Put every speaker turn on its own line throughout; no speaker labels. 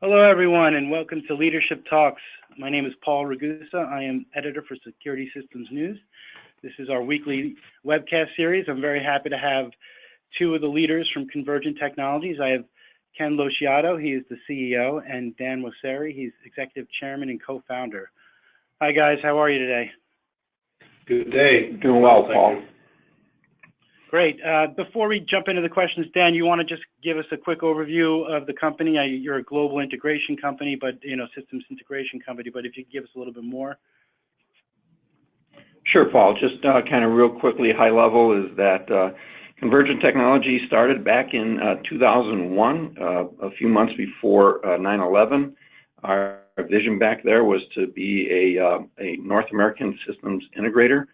Hello, everyone, and welcome to Leadership Talks. My name is Paul Ragusa. I am editor for Security Systems News. This is our weekly webcast series. I'm very happy to have two of the leaders from Convergint Technologies. I have Ken Lociato, he is the CEO, and Dan Mosseri, he's Executive Chairman and Co-founder. Hi, guys. How are you today?
Good day.
Doing well, Paul.
Great. Before we jump into the questions, Dan, you want to just give us a quick overview of the company? You're a global integration company, but systems integration company. But if you could give us a little bit more.
Sure, Paul. Just kind of real quickly, high level is that Convergint Technology started back in 2001, a few months before 9/11. Our vision back there was to be a North American systems integrator.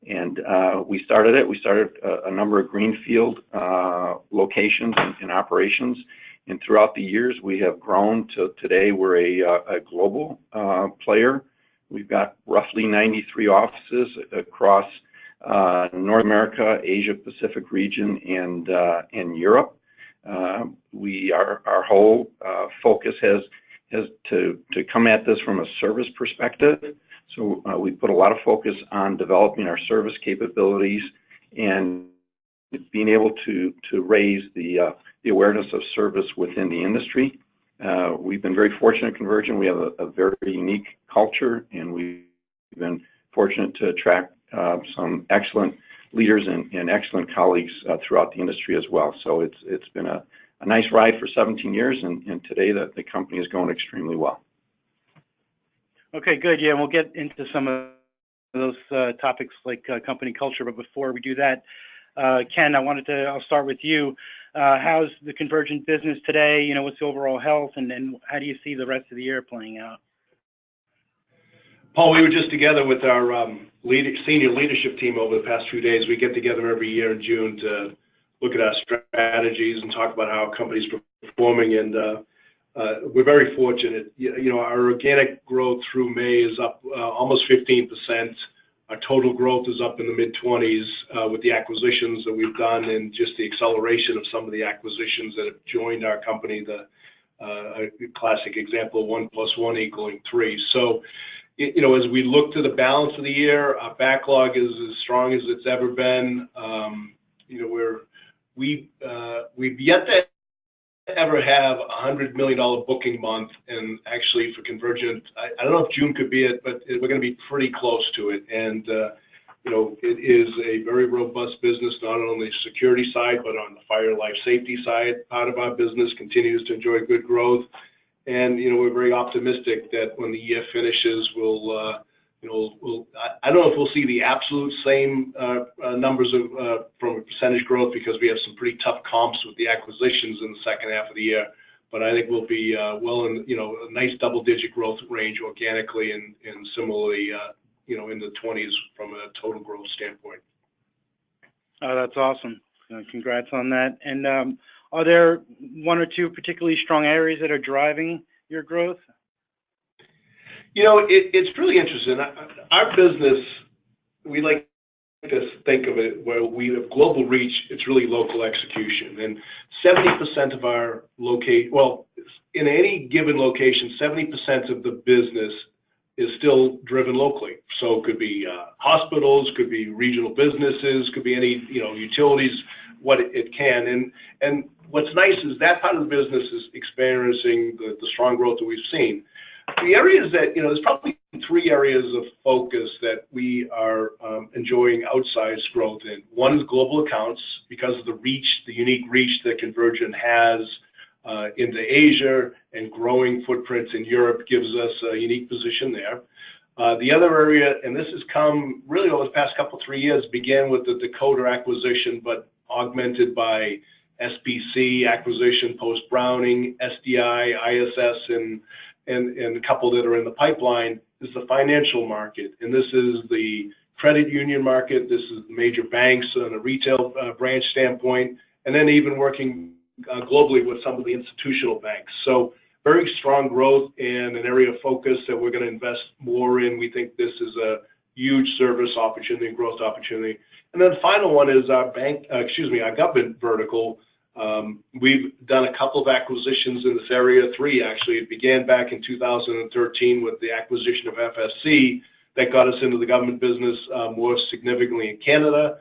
And we started it. We started a number of greenfield locations and operations. And throughout the years, we have grown to today. We're a global player. We've got roughly 93 offices across North America, Asia Pacific region, and Europe. Our whole focus has to come at this from a service perspective. So we put a lot of focus on developing our service capabilities and being able to raise the awareness of service within the industry. We've been very fortunate at Convergint. We have a very unique culture, and we've been fortunate to attract some excellent leaders and excellent colleagues throughout the industry as well. So it's been a nice ride for 17 years, and today the company is going extremely well.
Okay, good. Yeah, we'll get into some of those topics like company culture. But before we do that, Ken, I'll start with you. How's the Convergint business today? What's the overall health, and then how do you see the rest of the year playing out?
Paul, we were just together with our senior leadership team over the past few days. We get together every year in June to look at our strategies and talk about how our company's performing. And we're very fortunate. Our organic growth through May is up almost 15%. Our total growth is up in the mid-20s with the acquisitions that we've done and just the acceleration of some of the acquisitions that have joined our company. A classic example of 1 + 1 = 3. So, as we look to the balance of the year, our backlog is as strong as it's ever been. We've yet to ever have a $100 million booking month, and actually for Convergint, I don't know if June could be it, but we're going to be pretty close to it. And it is a very robust business, not only on the security side, but on the fire life safety side. Part of our business continues to enjoy good growth, and we're very optimistic that when the year finishes, I don't know if we'll see the absolute same numbers from a percentage growth, because we have some pretty tough comps with the acquisitions in the second half of the year. But I think we'll be well in a nice double-digit growth range organically, and similarly in the 20s from a total growth standpoint.
Oh, that's awesome. Congrats on that. And are there one or two particularly strong areas that are driving your growth?
It's really interesting. Our business, we like to think of it where we have global reach. It's really local execution. And 70% of our in any given location, 70% of the business is still driven locally. So it could be hospitals, could be regional businesses, could be any utilities, what it can. And what's nice is that part of the business is experiencing the strong growth that we've seen. The areas that, there's probably 3 areas of focus that we are enjoying outsized growth in. One is global accounts, because of the unique reach that Convergint has into Asia, and growing footprints in Europe gives us a unique position there. The other area, and this has come really over the past 3 years, began with the Decoder acquisition, but augmented by SBC acquisition, post-Browning, SDI, ISS, and a couple that are in the pipeline, is the financial market. And this is the credit union market. This is the major banks on a retail branch standpoint, and then even working globally with some of the institutional banks. So very strong growth and an area of focus that we're going to invest more in. We think this is a huge service opportunity and growth opportunity. And then the final one is our government vertical. We've done a couple of acquisitions in this area, 3 actually. It began back in 2013 with the acquisition of FSC that got us into the government business more significantly in Canada.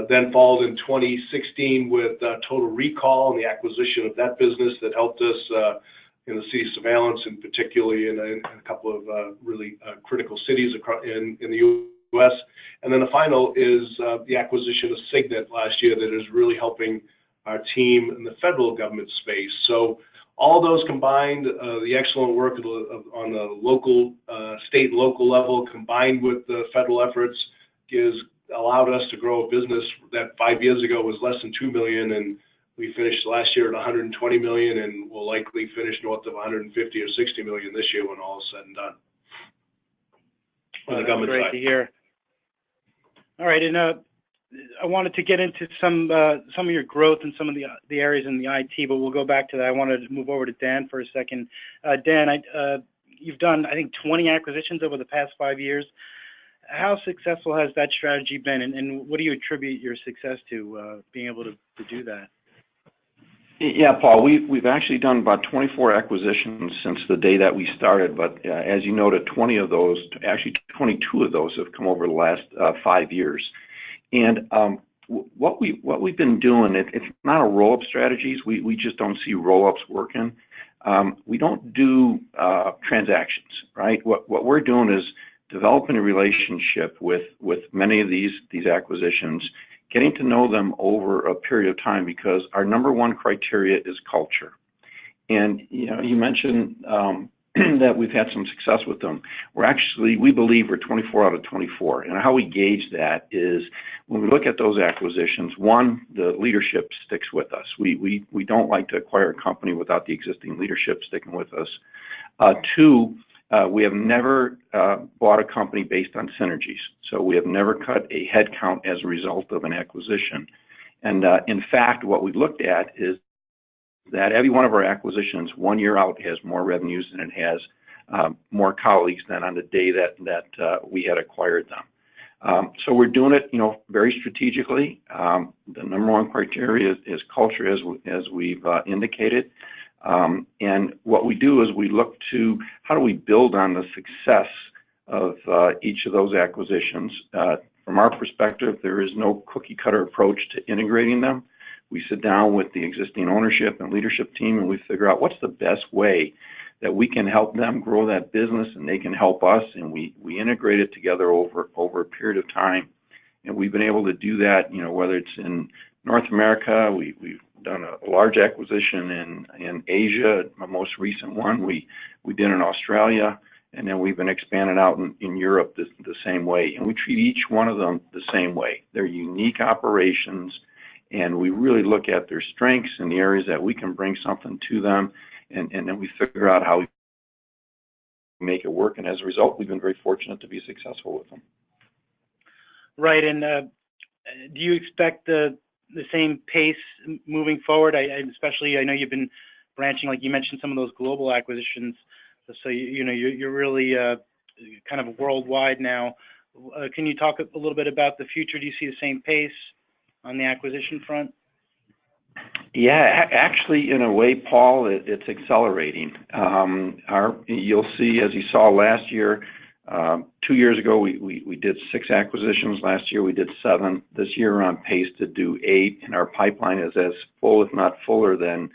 Then followed in 2016 with Total Recall and the acquisition of that business that helped us in the city surveillance, and particularly in a couple of really critical cities in the U.S. And then the final is the acquisition of Signet last year that is really helping our team in the federal government space. So all those combined, the excellent work on the local, state and local level, combined with the federal efforts, allowed us to grow a business that 5 years ago was less than $2 million, and we finished last year at $120 million, and will likely finish north of 150 or 60 million this year when all is said and done.
On the government side. Great to hear. All right, and I wanted to get into some of your growth in some of the areas in the IT, but we'll go back to that. I wanted to move over to Dan for a second. Dan, you've done, I think, 20 acquisitions over the past 5 years. How successful has that strategy been, and what do you attribute your success to, being able to do that?
Yeah, Paul, we've actually done about 24 acquisitions since the day that we started, but as you noted, 20 of those, actually 22 of those have come over the last 5 years. And what we've been doing, it's not a roll-up strategies. We just don't see roll-ups working. We don't do transactions, right? What we're doing is developing a relationship with many of these acquisitions, getting to know them over a period of time, because our number one criteria is culture. And you mentioned that we've had some success with them. We believe we're 24 out of 24. And how we gauge that is when we look at those acquisitions, one, the leadership sticks with us. We don't like to acquire a company without the existing leadership sticking with us. Two, we have never bought a company based on synergies. So we have never cut a head count as a result of an acquisition. And in fact, what we looked at is that every one of our acquisitions 1 year out has more revenues than it has more colleagues than on the day that we had acquired them. So we're doing it, very strategically. The number one criteria is culture, as we've indicated. And what we do is we look to how do we build on the success of each of those acquisitions. From our perspective, there is no cookie cutter approach to integrating them. We sit down with the existing ownership and leadership team, and we figure out what's the best way that we can help them grow that business and they can help us, and we integrate it together over a period of time. And we've been able to do that, whether it's in North America, we've done a large acquisition in Asia. My most recent one we did in Australia, and then we've been expanding out in Europe the same way. And we treat each one of them the same way. They're unique operations, and we really look at their strengths and the areas that we can bring something to them, and then we figure out how we make it work. And as a result, we've been very fortunate to be successful with them.
Right, and do you expect the same pace moving forward? Especially, I know you've been branching, like you mentioned, some of those global acquisitions. So you're really kind of worldwide now. Can you talk a little bit about the future? Do you see the same pace on the acquisition front?
Yeah, actually, in a way, Paul, it's accelerating. You'll see, as you saw last year, 2 years ago, we did 6 acquisitions. Last year, we did 7. This year, we're on pace to do 8, and our pipeline is as full, if not fuller, than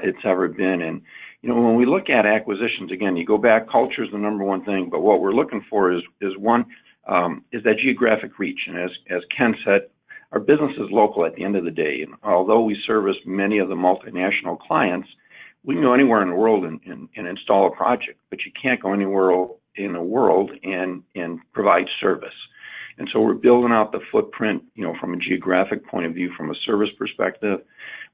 it's ever been. And, when we look at acquisitions, again, you go back, culture is the number one thing, but what we're looking for is that geographic reach. And as Ken said, our business is local at the end of the day. And although we service many of the multinational clients, we can go anywhere in the world and install a project, but you can't go anywhere in the world and provide service. And so we're building out the footprint, from a geographic point of view, from a service perspective.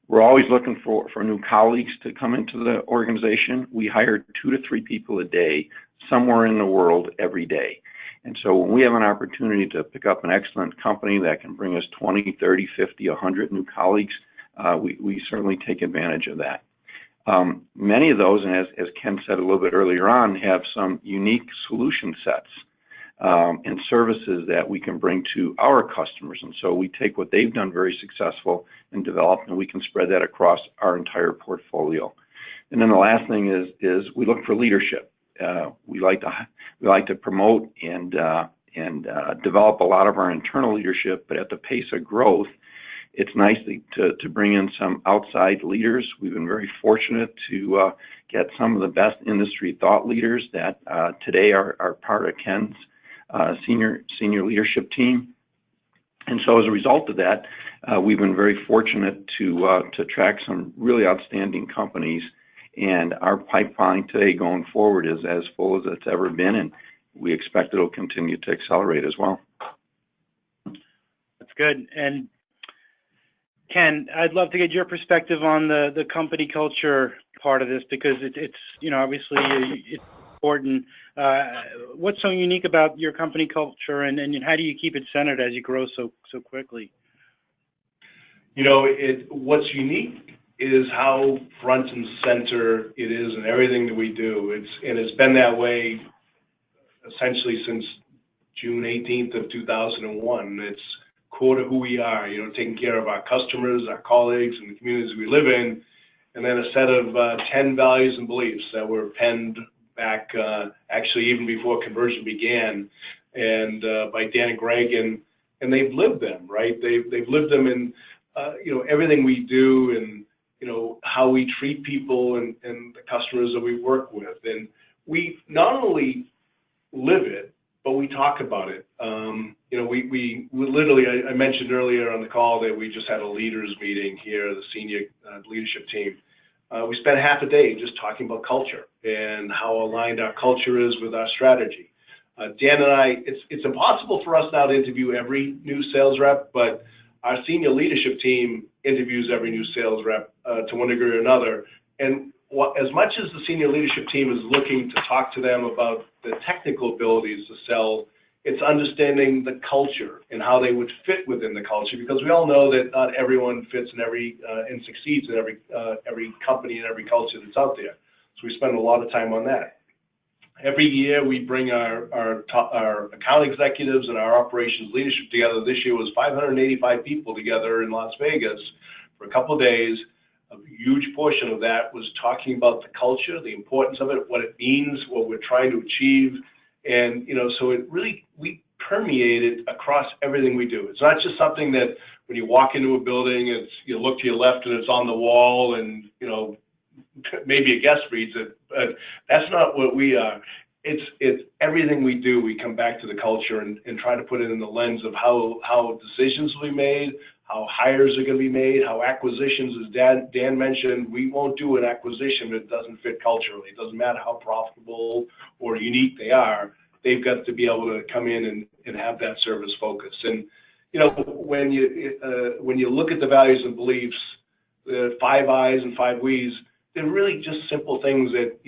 We're always looking for new colleagues to come into the organization. We hire 2 to 3 people a day somewhere in the world every day. And so when we have an opportunity to pick up an excellent company that can bring us 20, 30, 50, 100 new colleagues, we certainly take advantage of that. Many of those, and as Ken said a little bit earlier on, have some unique solution sets. and services that we can bring to our customers. And so we take what they've done very successful and develop, and we can spread that across our entire portfolio. And then the last thing is we look for leadership. We like to promote and develop a lot of our internal leadership, but at the pace of growth, it's nice to bring in some outside leaders. We've been very fortunate to get some of the best industry thought leaders that today are part of Ken's senior leadership team. And so as a result of that, we've been very fortunate to track some really outstanding companies, and our pipeline today going forward is as full as it's ever been, and we expect it'll continue to accelerate as well.
That's good. And Ken, I'd love to get your perspective on the company culture part of this, because it's obviously it's important. What's so unique about your company culture, and how do you keep it centered as you grow so quickly?
What's unique is how front and center it is in everything that we do. It's been that way essentially since June 18th of 2001. It's core to who we are, taking care of our customers, our colleagues, and the communities we live in, and then a set of 10 values and beliefs that were penned back actually even before Convergint began, and by Dan and Greg, and they've lived them, right? They've lived them in everything we do, and how we treat people and the customers that we work with. And we not only live it, but we talk about it. We literally, I mentioned earlier on the call that we just had a leaders meeting here, the senior leadership team. We spent half a day just talking about culture and how aligned our culture is with our strategy. Dan and I, it's impossible for us now to interview every new sales rep, but our senior leadership team interviews every new sales rep to one degree or another. And as much as the senior leadership team is looking to talk to them about the technical abilities to sell, it's understanding the culture and how they would fit within the culture, because we all know that not everyone fits in and succeeds in every company and every culture that's out there. So we spend a lot of time on that. Every year we bring our account executives and our operations leadership together. This year was 585 people together in Las Vegas for a couple of days. A huge portion of that was talking about the culture, the importance of it, what it means, what we're trying to achieve. And, so it really, we permeate it across everything we do. It's not just something that when you walk into a building, you look to your left and it's on the wall, and, maybe a guest reads it, but that's not what we are. It's everything we do. We come back to the culture and try to put it in the lens of how decisions will be made, how hires are going to be made, how acquisitions, as Dan mentioned, we won't do an acquisition that doesn't fit culturally. It doesn't matter how profitable or unique they are. They've got to be able to come in and have that service focus. And, when you look at the values and beliefs, the 5 I's and 5 We's, they're really just simple things that,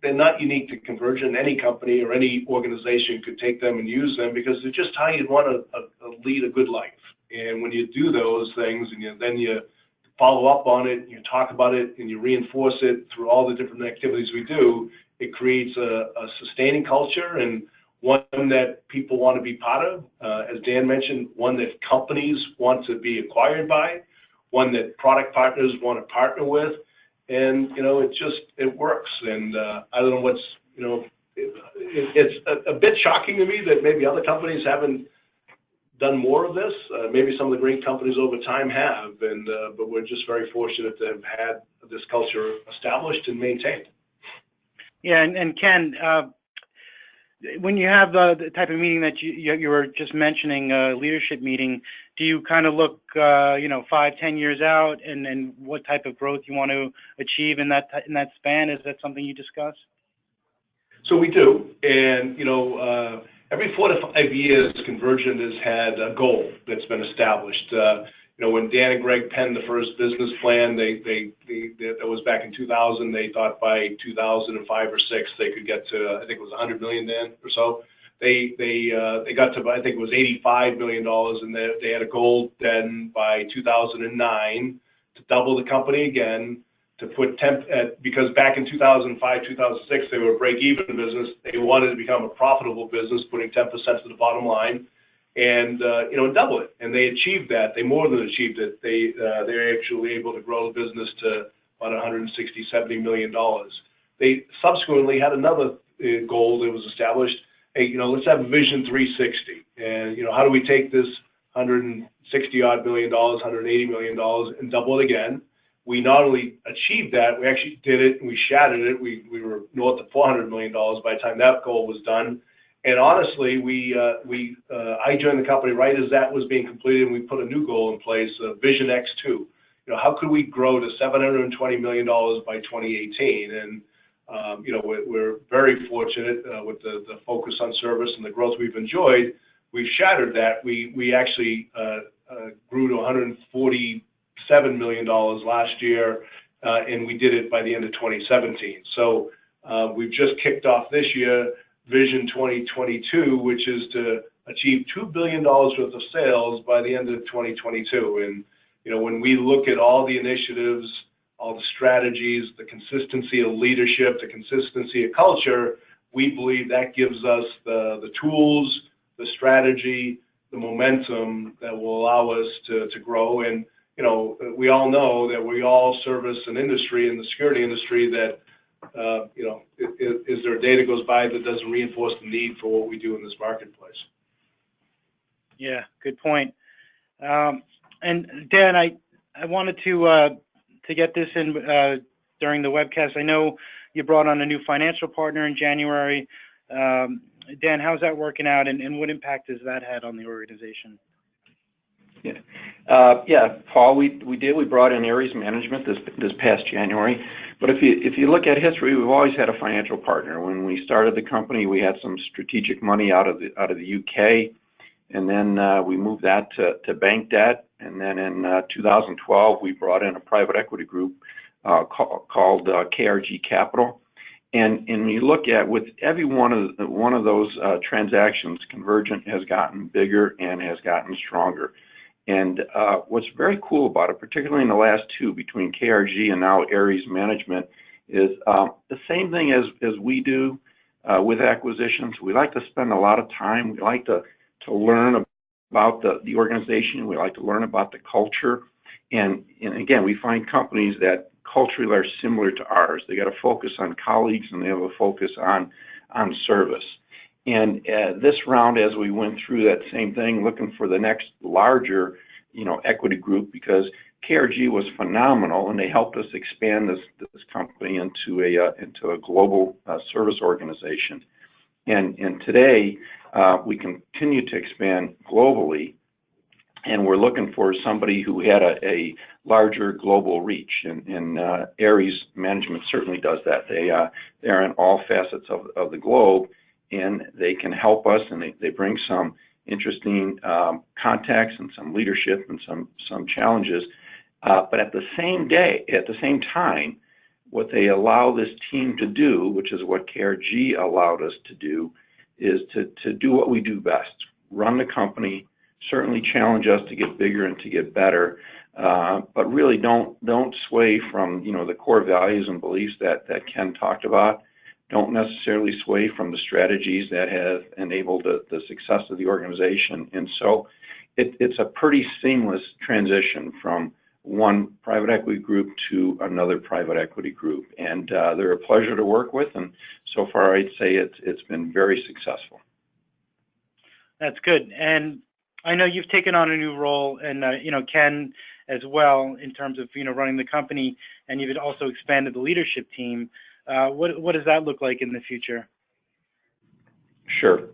they're not unique to Convergint. Any company or any organization could take them and use them, because they're just how you'd want to lead a good life. And when you do those things, and then you follow up on it, and you talk about it, and you reinforce it through all the different activities we do, it creates a sustaining culture, and one that people want to be part of. As Dan mentioned, one that companies want to be acquired by, one that product partners want to partner with. And, it works. And I don't know what's, it's a bit shocking to me that maybe other companies haven't done more of this. Maybe some of the great companies over time have, but we're just very fortunate to have had this culture established and maintained.
Yeah, and Ken, when you have the type of meeting that you were just mentioning, leadership meeting, do you kind of look, 5-10 years out, and what type of growth you want to achieve in that span? Is that something you discuss?
So we do, and every 4 to 5 years, Convergint has had a goal that's been established. When Dan and Greg penned the first business plan, that was back in 2000. They thought by 2005 or 6 they could get to, I think it was 100 million then or so. They got to, I think it was $85 million, and they had a goal then by 2009 to double the company again to put temp at, because back in 2005, 2006, they were a break-even business. They wanted to become a profitable business, putting 10% to the bottom line, and double it. And they achieved that. They more than achieved it. They're actually able to grow the business to about 160, $70 million. They subsequently had another goal that was established. Hey, let's have a Vision 360. And, how do we take this 160 odd million dollars, $180 million and double it again? We not only achieved that, we actually did it and we shattered it. We were north of $400 million by the time that goal was done. And honestly, I joined the company right as that was being completed, and we put a new goal in place, Vision X2. How could we grow to $720 million by 2018? And we're very fortunate with the focus on service and the growth we've enjoyed. We've shattered that. We actually grew to $147 million last year, and we did it by the end of 2017. So we've just kicked off this year Vision 2022, which is to achieve $2 billion worth of sales by the end of 2022. And when we look at all the initiatives, all the strategies, the consistency of leadership, the consistency of culture, we believe that gives us the tools, the strategy, the momentum that will allow us to grow. And we all know that we all service an industry in the security industry that is there a day that goes by that doesn't reinforce the need for what we do in this marketplace?
Yeah, good point. And Dan, I wanted to get this in during the webcast. I know you brought on a new financial partner in January. Dan, how's that working out, and what impact has that had on the organization?
Yeah, Paul, we did. We brought in Ares Management this past January. But if you look at history, we've always had a financial partner. When we started the company, we had some strategic money out of the UK, and then we moved that to bank debt. And then in 2012, we brought in a private equity group called KRG Capital. And when you look at with every one of those transactions, Convergint has gotten bigger and has gotten stronger. And what's very cool about it, particularly in the last two, between KRG and now Ares Management, is the same thing as we do with acquisitions. We like to spend a lot of time. We like to learn about the organization. We like to learn about the culture. And again, we find companies that culturally are similar to ours. They got a focus on colleagues, and they have a focus on service. And this round, as we went through that same thing, looking for the next larger, equity group, because KRG was phenomenal, and they helped us expand this company into a global service organization. And today, we continue to expand globally, and we're looking for somebody who had a larger global reach. And Ares Management certainly does that. They're in all facets of the globe, and they can help us, and they bring some interesting contacts and some leadership and some challenges. But at the same time, what they allow this team to do, which is what KRG allowed us to do, is to do what we do best: run the company, certainly challenge us to get bigger and to get better, but really don't sway from the core values and beliefs that Ken talked about. Don't necessarily sway from the strategies that have enabled the success of the organization. And so it's a pretty seamless transition from one private equity group to another private equity group. And they're a pleasure to work with. And so far, I'd say it's been very successful.
That's good. And I know you've taken on a new role, and Ken as well, in terms of running the company, and you've also expanded the leadership team. What does that look like in the future?
Sure.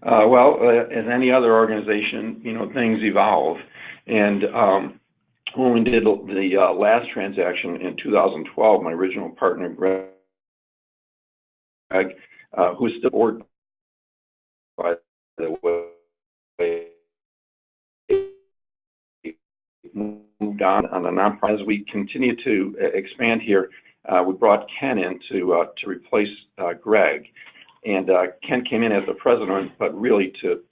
Well, as any other organization, things evolve. And when we did the last transaction in 2012, my original partner, Greg, who is still board, by the way, moved on the nonprofit. As we continue to expand here, we brought Ken in to replace Greg. And Ken came in as the president, but really to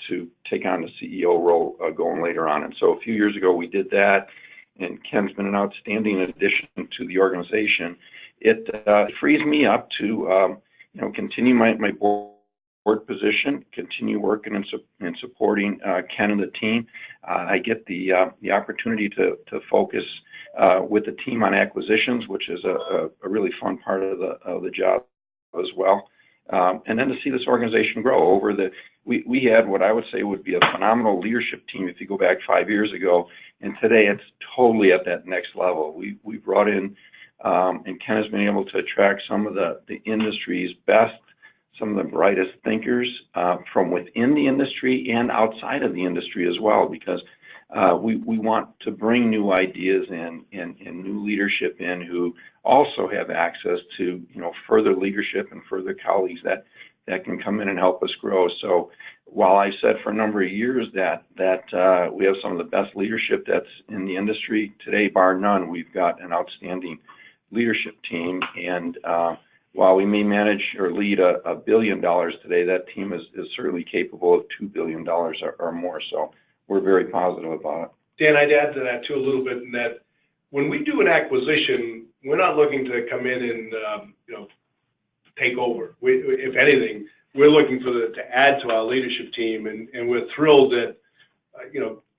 take on the CEO role going later on. And so a few years ago we did that, and Ken's been an outstanding addition to the organization. It frees me up to continue my board position, continue working and supporting Ken and the team. I get the opportunity to focus with the team on acquisitions, which is a really fun part of the job as well. And then to see this organization grow we had what I would say would be a phenomenal leadership team if you go back 5 years ago, and today it's totally at that next level. We brought in, and Ken has been able to attract some of the industry's best, some of the brightest thinkers from within the industry and outside of the industry as well, because we want to bring new ideas and new leadership in who also have access to further leadership and further colleagues that can come in and help us grow. So while I said for a number of years that we have some of the best leadership that's in the industry today, bar none, we've got an outstanding leadership team. And while we may manage or lead $1 billion today, that team is certainly capable of $2 billion or more. So we're very positive about it.
Dan, I'd add to that too a little bit in that when we do an acquisition, we're not looking to come in and take over. If anything, we're looking to add to our leadership team, and we're thrilled that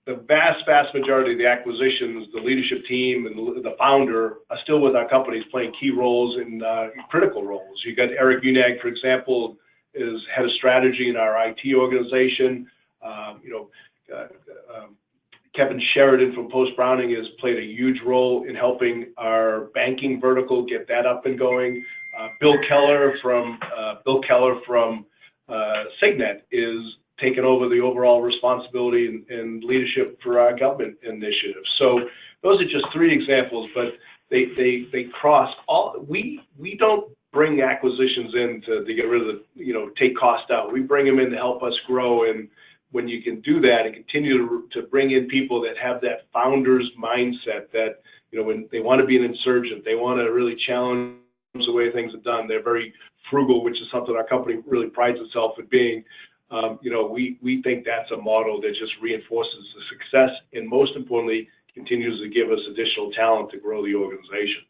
the vast majority of the acquisitions, the leadership team and the founder are still with our companies, playing key roles in critical roles. You got Eric Unag, for example, is head of strategy in our IT organization. Kevin Sheridan from Post Browning has played a huge role in helping our banking vertical get that up and going. Bill Keller from Signet is taking over the overall responsibility and leadership for our government initiatives. So those are just three examples, but they cross all. We don't bring acquisitions in to get rid of take cost out. We bring them in to help us grow. And when you can do that and continue to bring in people that have that founder's mindset, that when they want to be an insurgent, they want to really challenge the way things are done. They're very frugal, which is something our company really prides itself in being. We think that's a model that just reinforces the success and, most importantly, continues to give us additional talent to grow the organization.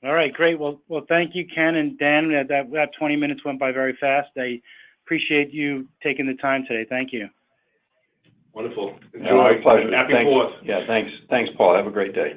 All right, great. Well, thank you, Ken and Dan. That 20 minutes went by very fast. I appreciate you taking the time today. Thank you.
Wonderful.
Enjoy.
Pleasure. Happy
Thanks.
4th.
Yeah, thanks. Thanks, Paul. Have a great day.